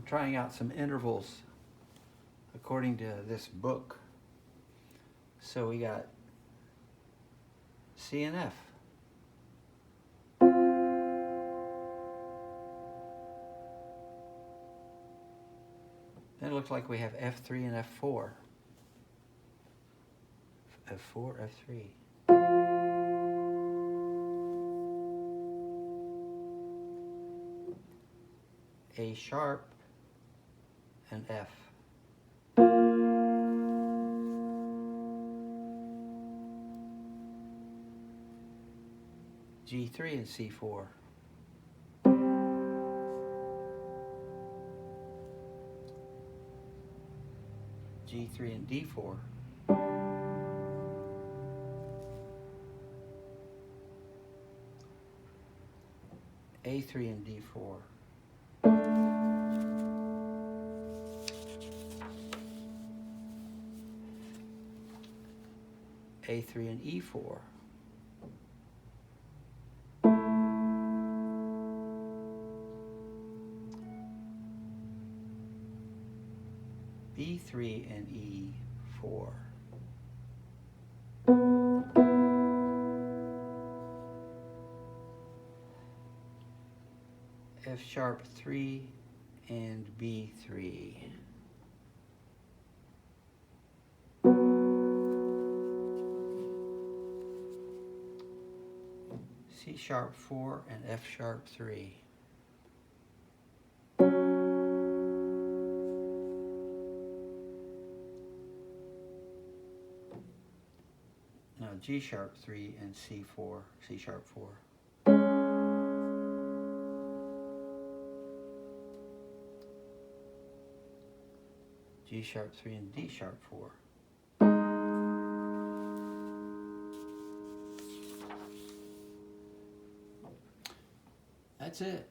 trying out some intervals according to this book. So we got C and F. Then it looks like we have F3 and F4. F4, F3. A sharp and F. G3 and C4. G3 and D4. A3 and D4. A3 and E4. B3 and E4. F sharp 3 and B3. C sharp 4 and F sharp 3. Now G sharp 3 and C4, C sharp 4. G sharp 3 and D sharp 4. That's it.